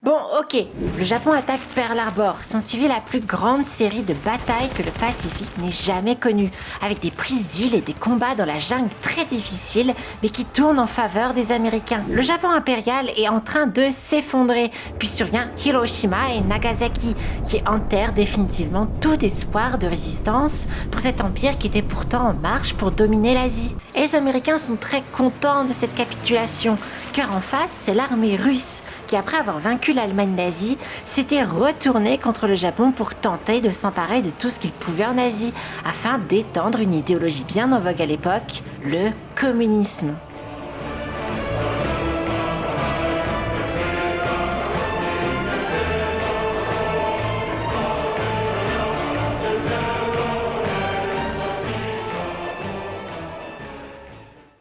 Bon, ok, le Japon attaque Pearl Harbor, s'ensuivit la plus grande série de batailles que le Pacifique n'ait jamais connue, avec des prises d'îles et des combats dans la jungle très difficiles, mais qui tournent en faveur des Américains. Le Japon impérial est en train de s'effondrer, puis survient Hiroshima et Nagasaki, qui enterrent définitivement tout espoir de résistance pour cet empire qui était pourtant en marche pour dominer l'Asie. Et les Américains sont très contents de cette capitulation, car en face, c'est l'armée russe, qui après avoir vaincu l'Allemagne nazie, s'était retournée contre le Japon pour tenter de s'emparer de tout ce qu'il pouvait en Asie, afin d'étendre une idéologie bien en vogue à l'époque, le communisme.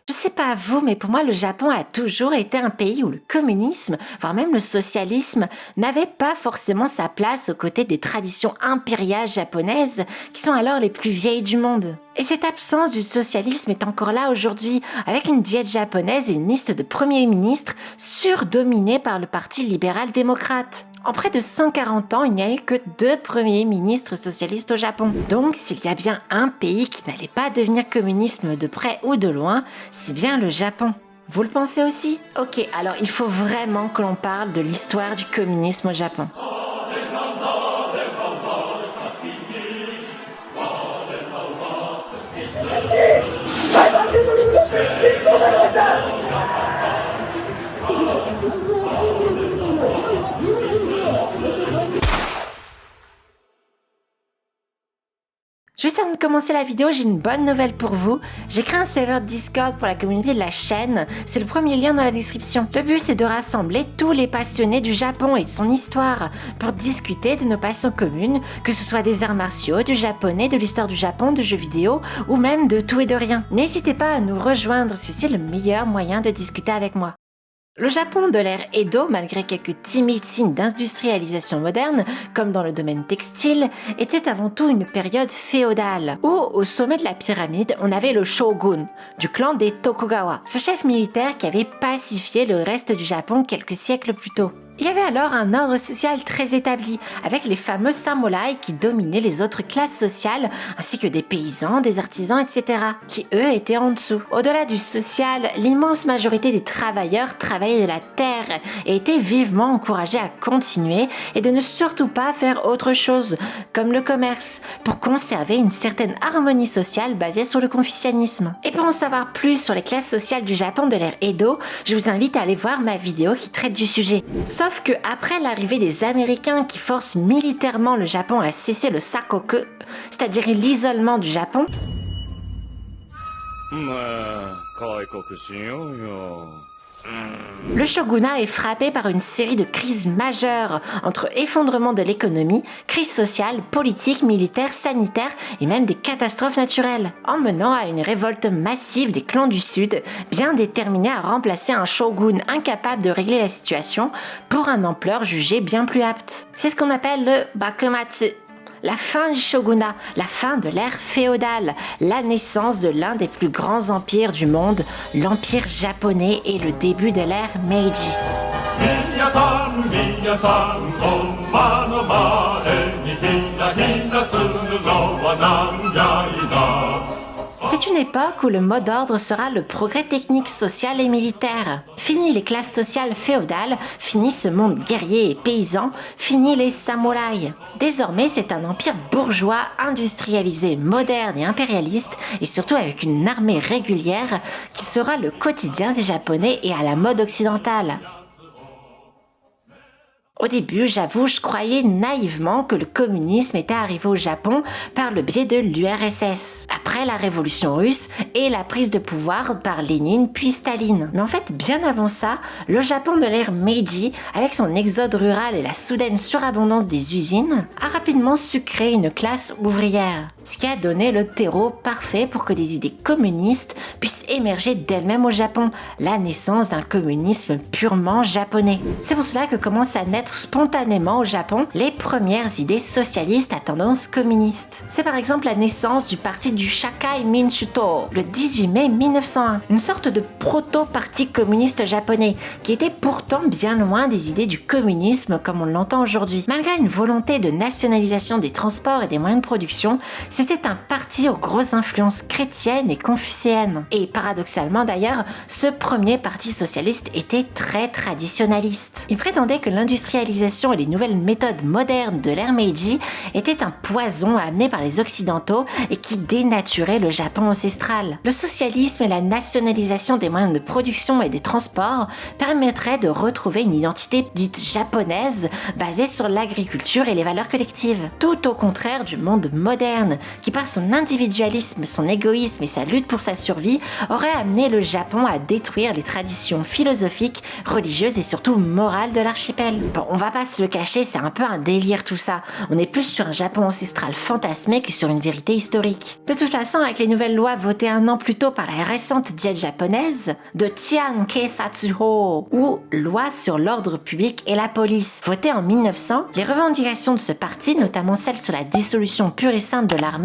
Je sais pas vous, mais pour moi, le Japon a toujours été un pays où le communisme, voire même le socialisme, n'avait pas forcément sa place aux côtés des traditions impériales japonaises, qui sont alors les plus vieilles du monde. Et cette absence du socialisme est encore là aujourd'hui, avec une diète japonaise et une liste de premiers ministres surdominée par le Parti libéral-démocrate. En près de 140 ans, il n'y a eu que 2 premiers ministres socialistes au Japon. Donc, s'il y a bien un pays qui n'allait pas devenir communisme de près ou de loin, c'est bien le Japon. Vous le pensez aussi? Ok, alors il faut vraiment que l'on parle de l'histoire du communisme au Japon. Juste avant de commencer la vidéo, j'ai une bonne nouvelle pour vous. J'ai créé un serveur Discord pour la communauté de la chaîne. C'est le premier lien dans la description. Le but, c'est de rassembler tous les passionnés du Japon et de son histoire pour discuter de nos passions communes, que ce soit des arts martiaux, du japonais, de l'histoire du Japon, de jeux vidéo ou même de tout et de rien. N'hésitez pas à nous rejoindre, c'est aussi le meilleur moyen de discuter avec moi. Le Japon de l'ère Edo, malgré quelques timides signes d'industrialisation moderne, comme dans le domaine textile, était avant tout une période féodale, où, au sommet de la pyramide, on avait le shogun, du clan des Tokugawa, ce chef militaire qui avait pacifié le reste du Japon quelques siècles plus tôt. Il y avait alors un ordre social très établi, avec les fameux samouraïs qui dominaient les autres classes sociales, ainsi que des paysans, des artisans, etc., qui eux étaient en dessous. Au-delà du social, l'immense majorité des travailleurs travaillaient de la terre et étaient vivement encouragés à continuer et de ne surtout pas faire autre chose, comme le commerce, pour conserver une certaine harmonie sociale basée sur le confucianisme. Et pour en savoir plus sur les classes sociales du Japon de l'ère Edo, je vous invite à aller voir ma vidéo qui traite du sujet. Sauf que après l'arrivée des Américains qui forcent militairement le Japon à cesser le sakoku, c'est-à-dire l'isolement du Japon, le shogunat est frappé par une série de crises majeures entre effondrement de l'économie, crise sociale, politique, militaire, sanitaire et même des catastrophes naturelles, emmenant à une révolte massive des clans du Sud, bien déterminés à remplacer un shogun incapable de régler la situation pour un ampleur jugée bien plus apte. C'est ce qu'on appelle le Bakumatsu. La fin du shogunat, la fin de l'ère féodale, la naissance de l'un des plus grands empires du monde, l'empire japonais et le début de l'ère Meiji. C'est une époque où le mot d'ordre sera le progrès technique, social et militaire. Fini les classes sociales féodales, fini ce monde guerrier et paysan, fini les samouraïs. Désormais, c'est un empire bourgeois, industrialisé, moderne et impérialiste, et surtout avec une armée régulière qui sera le quotidien des Japonais et à la mode occidentale. Au début, j'avoue, je croyais naïvement que le communisme était arrivé au Japon par le biais de l'URSS, après la révolution russe et la prise de pouvoir par Lénine puis Staline. Mais en fait, bien avant ça, le Japon de l'ère Meiji, avec son exode rural et la soudaine surabondance des usines, a rapidement su créer une classe ouvrière. ce qui a donné le terreau parfait pour que des idées communistes puissent émerger d'elles-mêmes au Japon, la naissance d'un communisme purement japonais. C'est pour cela que commencent à naître spontanément au Japon les premières idées socialistes à tendance communiste. C'est par exemple la naissance du parti du Shakai Minshuto, le 18 mai 1901, une sorte de proto-parti communiste japonais qui était pourtant bien loin des idées du communisme comme on l'entend aujourd'hui. Malgré une volonté de nationalisation des transports et des moyens de production, c'était un parti aux grosses influences chrétiennes et confucéennes. Et paradoxalement d'ailleurs, ce premier parti socialiste était très traditionnaliste. Il prétendait que l'industrialisation et les nouvelles méthodes modernes de l'ère Meiji étaient un poison amené par les Occidentaux et qui dénaturait le Japon ancestral. Le socialisme et la nationalisation des moyens de production et des transports permettraient de retrouver une identité dite japonaise basée sur l'agriculture et les valeurs collectives. Tout au contraire du monde moderne qui par son individualisme, son égoïsme et sa lutte pour sa survie aurait amené le Japon à détruire les traditions philosophiques, religieuses et surtout morales de l'archipel. Bon, on va pas se le cacher, c'est un peu un délire tout ça. On est plus sur un Japon ancestral fantasmé que sur une vérité historique. De toute façon, avec les nouvelles lois votées un an plus tôt par la récente diète japonaise de Chian Keisatsuho, ou loi sur l'ordre public et la police, votée en 1900, les revendications de ce parti, notamment celles sur la dissolution pure et simple de l'armée,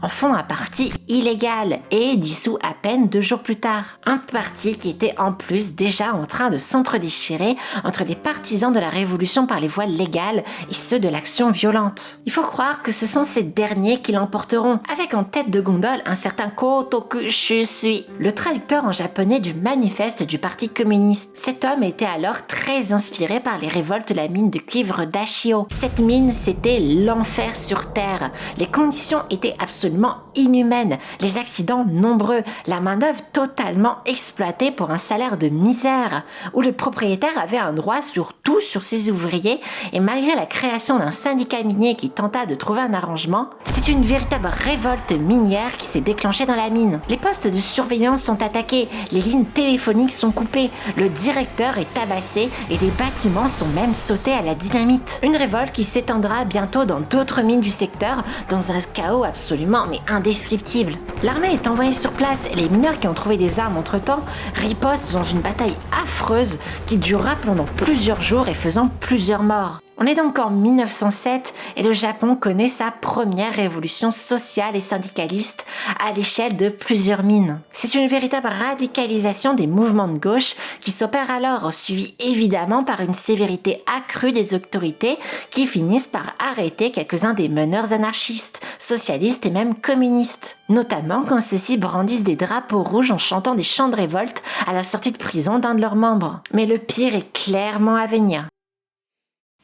en font un parti illégal et dissous à peine 2 jours plus tard. Un parti qui était en plus déjà en train de s'entre-déchirer entre les partisans de la révolution par les voies légales et ceux de l'action violente. Il faut croire que ce sont ces derniers qui l'emporteront, avec en tête de gondole un certain Kotoku Shusui, le traducteur en japonais du manifeste du Parti communiste. Cet homme était alors très inspiré par les révoltes de la mine de cuivre d'Ashio. Cette mine, c'était l'enfer sur terre. Les conditions étaient absolument inhumaines, les accidents nombreux, la main-d'œuvre totalement exploitée pour un salaire de misère, où le propriétaire avait un droit sur tout sur ses ouvriers, et malgré la création d'un syndicat minier qui tenta de trouver un arrangement, c'est une véritable révolte minière qui s'est déclenchée dans la mine. Les postes de surveillance sont attaqués, les lignes téléphoniques sont coupées, le directeur est tabassé et des bâtiments sont même sautés à la dynamite. Une révolte qui s'étendra bientôt dans d'autres mines du secteur, dans un chaos absolument indescriptible. L'armée est envoyée sur place et les mineurs qui ont trouvé des armes entre-temps ripostent dans une bataille affreuse qui durera pendant plusieurs jours et faisant plusieurs morts. On est donc en 1907 et le Japon connaît sa première révolution sociale et syndicaliste à l'échelle de plusieurs mines. C'est une véritable radicalisation des mouvements de gauche qui s'opère alors, suivie évidemment par une sévérité accrue des autorités qui finissent par arrêter quelques-uns des meneurs anarchistes, socialistes et même communistes. Notamment quand ceux-ci brandissent des drapeaux rouges en chantant des chants de révolte à la sortie de prison d'un de leurs membres. Mais le pire est clairement à venir.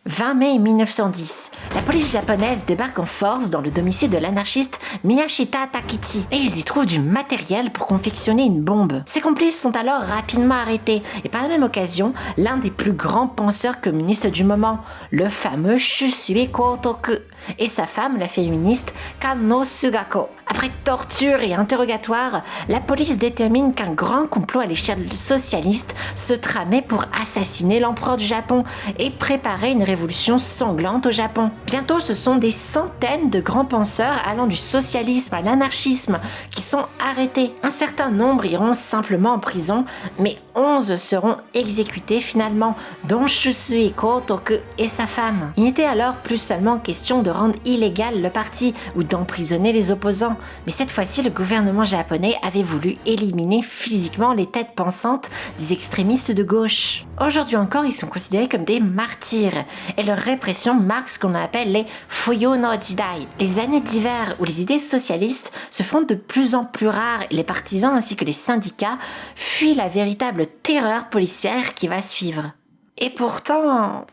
20 mai 1910, la police japonaise débarque en force dans le domicile de l'anarchiste Miyashita Takichi et ils y trouvent du matériel pour confectionner une bombe. Ses complices sont alors rapidement arrêtés et par la même occasion, l'un des plus grands penseurs communistes du moment, le fameux Shusui Kotoku, et sa femme, la féministe Kanno Sugako. Après torture et interrogatoire, la police détermine qu'un grand complot à l'échelle socialiste se tramait pour assassiner l'empereur du Japon et préparer une révolution sanglante au Japon. Bientôt, ce sont des centaines de grands penseurs allant du socialisme à l'anarchisme qui sont arrêtés. Un certain nombre iront simplement en prison, mais 11 seront exécutés finalement, dont Shusui Kotoku et sa femme. Il n'était alors plus seulement question de rendre illégal le parti ou d'emprisonner les opposants, mais cette fois-ci, le gouvernement japonais avait voulu éliminer physiquement les têtes pensantes des extrémistes de gauche. Aujourd'hui encore, ils sont considérés comme des martyrs et leur répression marque ce qu'on appelle les Fuyu no Jidai, les années d'hiver où les idées socialistes se font de plus en plus rares et les partisans ainsi que les syndicats fuient la véritable terreur policière qui va suivre. Et pourtant...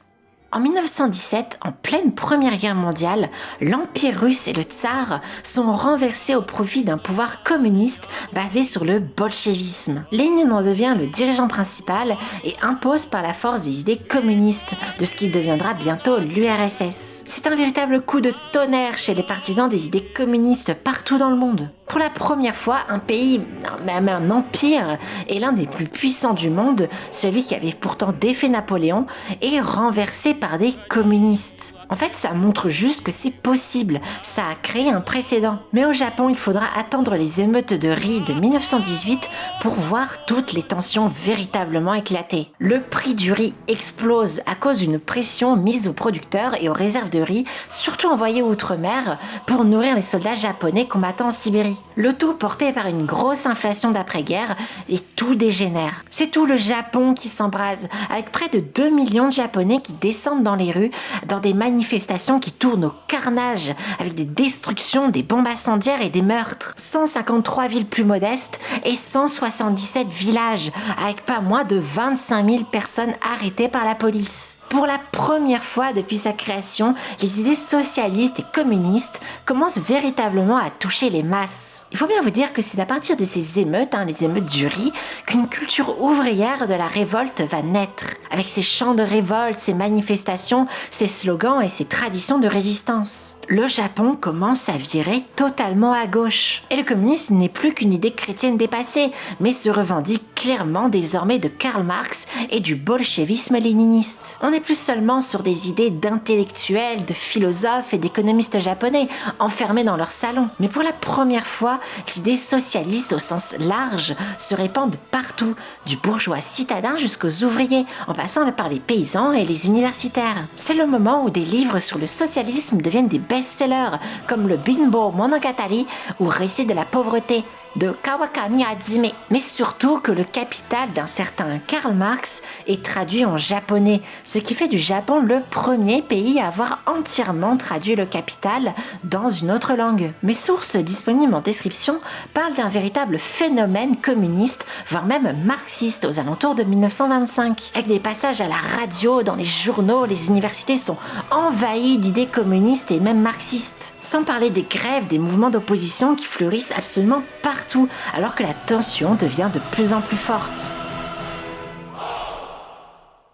En 1917, en pleine Première Guerre mondiale, l'Empire russe et le Tsar sont renversés au profit d'un pouvoir communiste basé sur le bolchevisme. Lénine en devient le dirigeant principal et impose par la force des idées communistes de ce qui deviendra bientôt l'URSS. C'est un véritable coup de tonnerre chez les partisans des idées communistes partout dans le monde. Pour la première fois, un pays, même un empire, et l'un des plus puissants du monde, celui qui avait pourtant défait Napoléon, est renversé par des communistes. En fait, ça montre juste que c'est possible. Ça a créé un précédent. Mais au Japon, il faudra attendre les émeutes de riz de 1918 pour voir toutes les tensions véritablement éclater. Le prix du riz explose à cause d'une pression mise aux producteurs et aux réserves de riz, surtout envoyées outre-mer, pour nourrir les soldats japonais combattant en Sibérie. Le tout porté par une grosse inflation d'après-guerre et tout dégénère. C'est tout le Japon qui s'embrase, avec près de 2 millions de Japonais qui descendent dans les rues, dans des manifestations qui tournent au carnage, avec des destructions, des bombes incendiaires et des meurtres. 153 villes plus modestes et 177 villages, avec pas moins de 25 000 personnes arrêtées par la police. Pour la première fois depuis sa création, les idées socialistes et communistes commencent véritablement à toucher les masses. Il faut bien vous dire que c'est à partir de ces émeutes, les émeutes du riz, qu'une culture ouvrière de la révolte va naître. Avec ses chants de révolte, ses manifestations, ses slogans et ses traditions de résistance. Le Japon commence à virer totalement à gauche. Et le communisme n'est plus qu'une idée chrétienne dépassée, mais se revendique clairement désormais de Karl Marx et du bolchevisme léniniste. On n'est plus seulement sur des idées d'intellectuels, de philosophes et d'économistes japonais enfermés dans leur salon. Mais pour la première fois, l'idée socialiste au sens large se répand de partout, du bourgeois citadin jusqu'aux ouvriers, en passant par les paysans et les universitaires. C'est le moment où des livres sur le socialisme deviennent des best-sellers, comme le Binbo Monogatari ou Récit de la pauvreté de Kawakami Hajime, mais surtout que le Capital d'un certain Karl Marx est traduit en japonais, ce qui fait du Japon le premier pays à avoir entièrement traduit le Capital dans une autre langue. Mes sources disponibles en description parlent d'un véritable phénomène communiste, voire même marxiste aux alentours de 1925. Avec des passages à la radio, dans les journaux, les universités sont envahies d'idées communistes et même marxistes. Sans parler des grèves, des mouvements d'opposition qui fleurissent absolument partout, alors que la tension devient de plus en plus forte.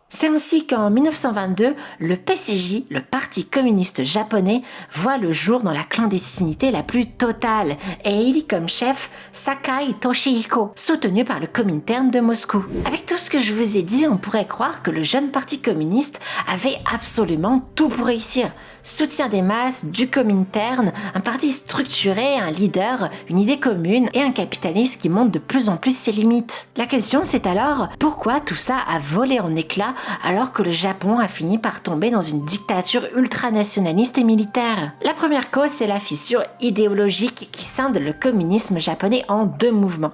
C'est ainsi qu'en 1922, le PCJ, le Parti communiste japonais, voit le jour dans la clandestinité la plus totale et élit comme chef Sakai Toshihiko, soutenu par le Comintern de Moscou. Avec tout ce que je vous ai dit, on pourrait croire que le jeune Parti communiste avait absolument tout pour réussir. Soutien des masses, du Comintern, un parti structuré, un leader, une idée commune et un capitalisme qui monte de plus en plus ses limites. La question c'est alors, pourquoi tout ça a volé en éclats alors que le Japon a fini par tomber dans une dictature ultranationaliste et militaire? La première cause, c'est la fissure idéologique qui scinde le communisme japonais en deux mouvements.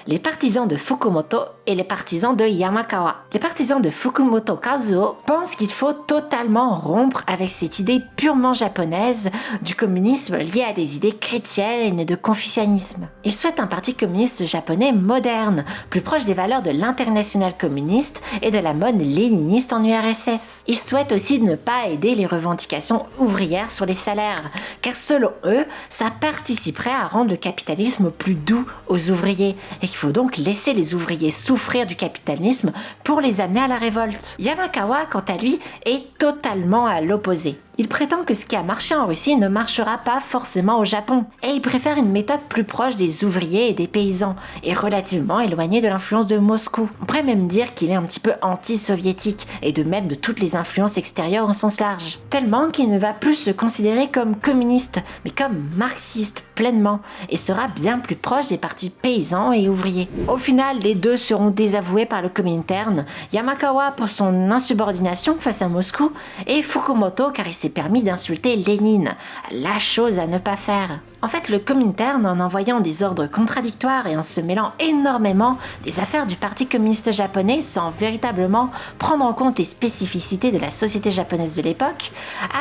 Les partisans de Fukumoto et les partisans de Yamakawa. Les partisans de Fukumoto Kazuo pensent qu'il faut totalement rompre avec cette idée purement japonaise du communisme lié à des idées chrétiennes et de confucianisme. Ils souhaitent un parti communiste japonais moderne, plus proche des valeurs de l'international communiste et de la mode léniniste en URSS. Ils souhaitent aussi ne pas aider les revendications ouvrières sur les salaires, car selon eux, ça participerait à rendre le capitalisme plus doux aux ouvriers et qu'il faut donc laisser les ouvriers souffrir du capitalisme pour les amener à la révolte. Yamakawa, quant à lui, est totalement à l'opposé. Il prétend que ce qui a marché en Russie ne marchera pas forcément au Japon, et il préfère une méthode plus proche des ouvriers et des paysans, et relativement éloignée de l'influence de Moscou. On pourrait même dire qu'il est un petit peu anti-soviétique, et de même de toutes les influences extérieures en sens large. Tellement qu'il ne va plus se considérer comme communiste, mais comme marxiste pleinement, et sera bien plus proche des partis paysans et ouvriers. Au final, les deux seront désavoués par le Comintern, Yamakawa pour son insubordination face à Moscou, et Fukumoto car il s'est permis d'insulter Lénine, la chose à ne pas faire. En fait, le Comintern, en envoyant des ordres contradictoires et en se mêlant énormément des affaires du Parti communiste japonais sans véritablement prendre en compte les spécificités de la société japonaise de l'époque,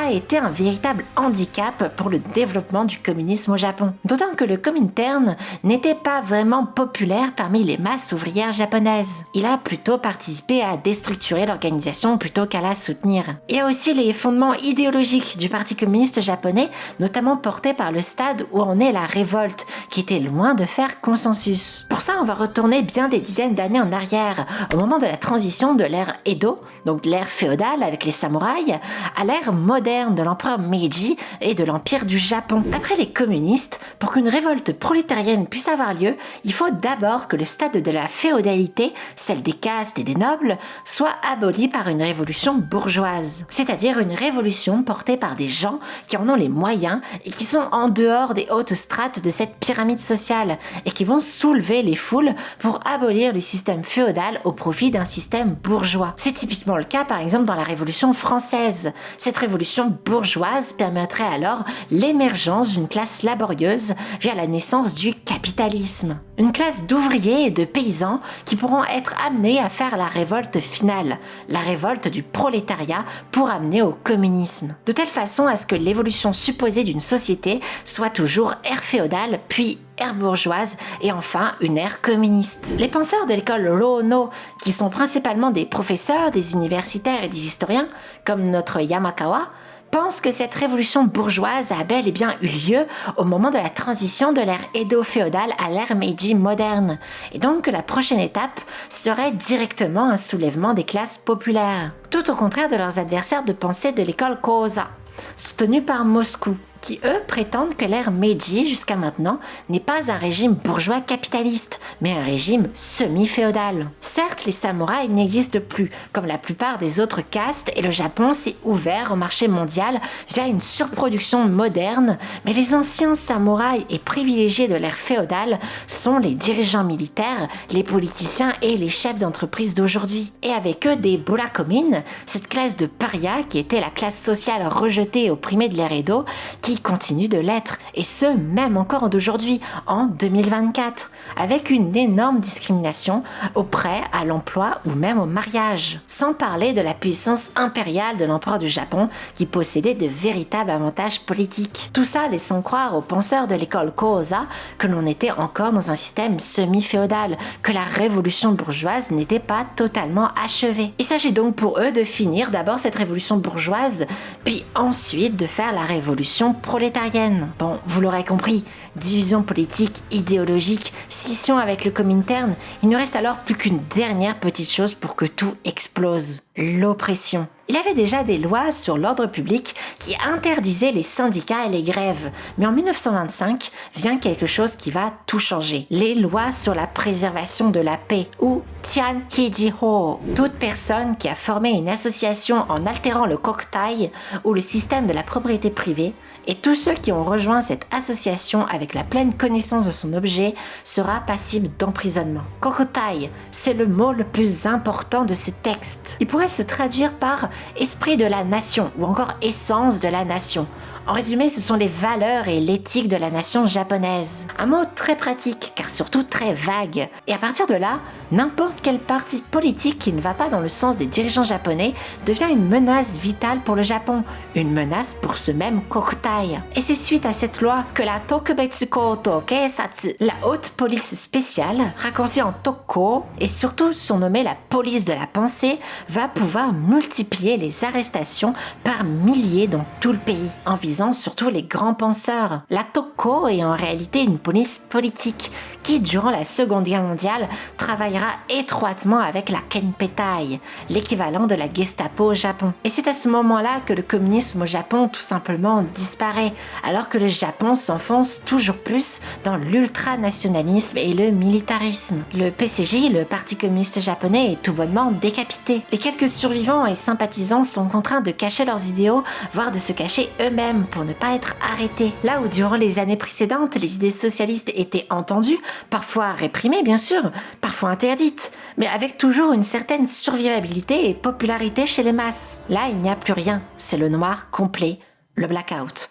a été un véritable handicap pour le développement du communisme au Japon. D'autant que le Comintern n'était pas vraiment populaire parmi les masses ouvrières japonaises. Il a plutôt participé à déstructurer l'organisation plutôt qu'à la soutenir. Il y a aussi les fondements idéologiques du Parti communiste japonais, notamment portés par le stade où en est la révolte, qui était loin de faire consensus. Pour ça, on va retourner bien des dizaines d'années en arrière, au moment de la transition de l'ère Edo, donc l'ère féodale avec les samouraïs, à l'ère moderne de l'empereur Meiji et de l'empire du Japon. D'après les communistes, pour qu'une révolte prolétarienne puisse avoir lieu, il faut d'abord que le stade de la féodalité, celle des castes et des nobles, soit aboli par une révolution bourgeoise. C'est-à-dire une révolution portée par des gens qui en ont les moyens et qui sont en dehors des hautes strates de cette pyramide sociale et qui vont soulever les foules pour abolir le système féodal au profit d'un système bourgeois. C'est typiquement le cas par exemple dans la Révolution française. Cette révolution bourgeoise permettrait alors l'émergence d'une classe laborieuse via la naissance du capitalisme. Une classe d'ouvriers et de paysans qui pourront être amenés à faire la révolte finale, la révolte du prolétariat pour amener au communisme. De telle façon à ce que l'évolution supposée d'une société soit toujours ère féodale, puis ère bourgeoise et enfin une ère communiste. Les penseurs de l'école Rono, qui sont principalement des professeurs, des universitaires et des historiens, comme notre Yamakawa, pense que cette révolution bourgeoise a bel et bien eu lieu au moment de la transition de l'ère Edo féodale à l'ère Meiji moderne, et donc que la prochaine étape serait directement un soulèvement des classes populaires, tout au contraire de leurs adversaires de pensée de l'école Koza, soutenue par Moscou, qui eux prétendent que l'ère Meiji jusqu'à maintenant n'est pas un régime bourgeois capitaliste, mais un régime semi-féodal. Certes, les samouraïs n'existent plus, comme la plupart des autres castes, et le Japon s'est ouvert au marché mondial via une surproduction moderne, mais les anciens samouraïs et privilégiés de l'ère féodale sont les dirigeants militaires, les politiciens et les chefs d'entreprise d'aujourd'hui. Et avec eux des burakomin, cette classe de parias qui était la classe sociale rejetée et opprimée de l'ère Edo, qui continue de l'être, et ce même encore d'aujourd'hui, en 2024, avec une énorme discrimination au prêt, à l'emploi ou même au mariage. Sans parler de la puissance impériale de l'empereur du Japon qui possédait de véritables avantages politiques. Tout ça laissant croire aux penseurs de l'école Koza que l'on était encore dans un système semi-féodal, que la révolution bourgeoise n'était pas totalement achevée. Il s'agit donc pour eux de finir d'abord cette révolution bourgeoise, puis ensuite de faire la révolution prolétarienne. Bon, vous l'aurez compris, division politique, idéologique, scission avec le Comintern, il ne reste alors plus qu'une dernière petite chose pour que tout explose: l'oppression. Il y avait déjà des lois sur l'ordre public qui interdisaient les syndicats et les grèves, mais en 1925 vient quelque chose qui va tout changer. Les lois sur la préservation de la paix, ou Tian Hijiho. Toute personne qui a formé une association en altérant le kokutai, ou le système de la propriété privée, et tous ceux qui ont rejoint cette association avec la pleine connaissance de son objet sera passible d'emprisonnement. Kokutai, c'est le mot le plus important de ce texte. Il pourrait se traduire par esprit de la nation ou encore essence de la nation. En résumé, ce sont les valeurs et l'éthique de la nation japonaise. Un mot très pratique, car surtout très vague. Et à partir de là, n'importe quel parti politique qui ne va pas dans le sens des dirigeants japonais devient une menace vitale pour le Japon, une menace pour ce même kokutai. Et c'est suite à cette loi que la Tokubetsu Koto Keisatsu, la haute police spéciale, raccourcie en Tokko, et surtout surnommée la police de la pensée, va pouvoir multiplier les arrestations par milliers dans tout le pays, en visant surtout les grands penseurs. La Tokko est en réalité une police politique qui, durant la Seconde Guerre mondiale, travaillera étroitement avec la Kenpetai, l'équivalent de la Gestapo au Japon. Et c'est à ce moment-là que le communisme au Japon tout simplement disparaît, alors que le Japon s'enfonce toujours plus dans l'ultranationalisme et le militarisme. Le PCJ, le Parti communiste japonais, est tout bonnement décapité. Les quelques survivants et sympathisants sont contraints de cacher leurs idéaux, voire de se cacher eux-mêmes pour ne pas être arrêtés. Là où durant les années précédentes, les idées socialistes étaient entendues, parfois réprimées bien sûr, parfois interdites, mais avec toujours une certaine survivabilité et popularité chez les masses. Là, il n'y a plus rien, c'est le noir complet, le blackout.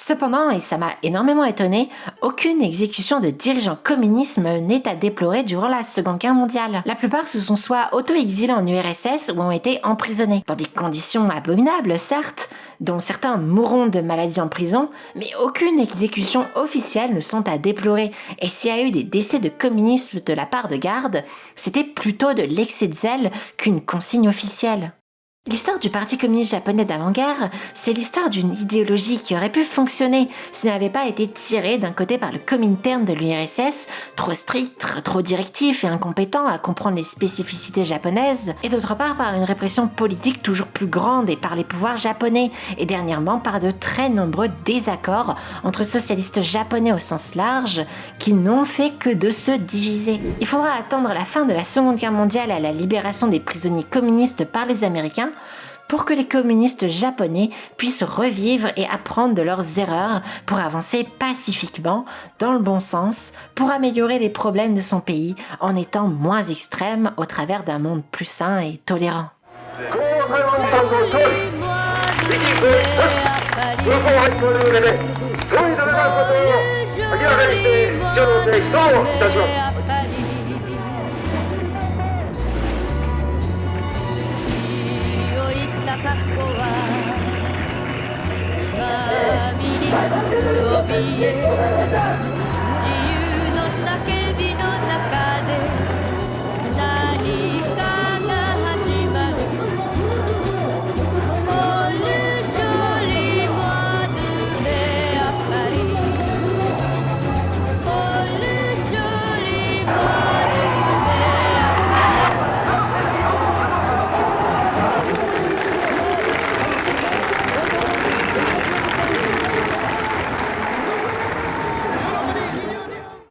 Cependant, et ça m'a énormément étonné, aucune exécution de dirigeants communistes n'est à déplorer durant la Seconde Guerre mondiale. La plupart se sont soit auto-exilés en URSS ou ont été emprisonnés, dans des conditions abominables certes, dont certains mourront de maladies en prison, mais aucune exécution officielle ne sont à déplorer, et s'il y a eu des décès de communisme de la part de gardes, c'était plutôt de l'excès de zèle qu'une consigne officielle. L'histoire du Parti communiste japonais d'avant-guerre, c'est l'histoire d'une idéologie qui aurait pu fonctionner si elle n'avait pas été tirée d'un côté par le Comintern de l'URSS, trop strict, trop directif et incompétent à comprendre les spécificités japonaises, et d'autre part par une répression politique toujours plus grande et par les pouvoirs japonais, et dernièrement par de très nombreux désaccords entre socialistes japonais au sens large qui n'ont fait que de se diviser. Il faudra attendre la fin de la Seconde Guerre mondiale à la libération des prisonniers communistes par les Américains pour que les communistes japonais puissent revivre et apprendre de leurs erreurs pour avancer pacifiquement, dans le bon sens, pour améliorer les problèmes de son pays en étant moins extrême au travers d'un monde plus sain et tolérant. Mami,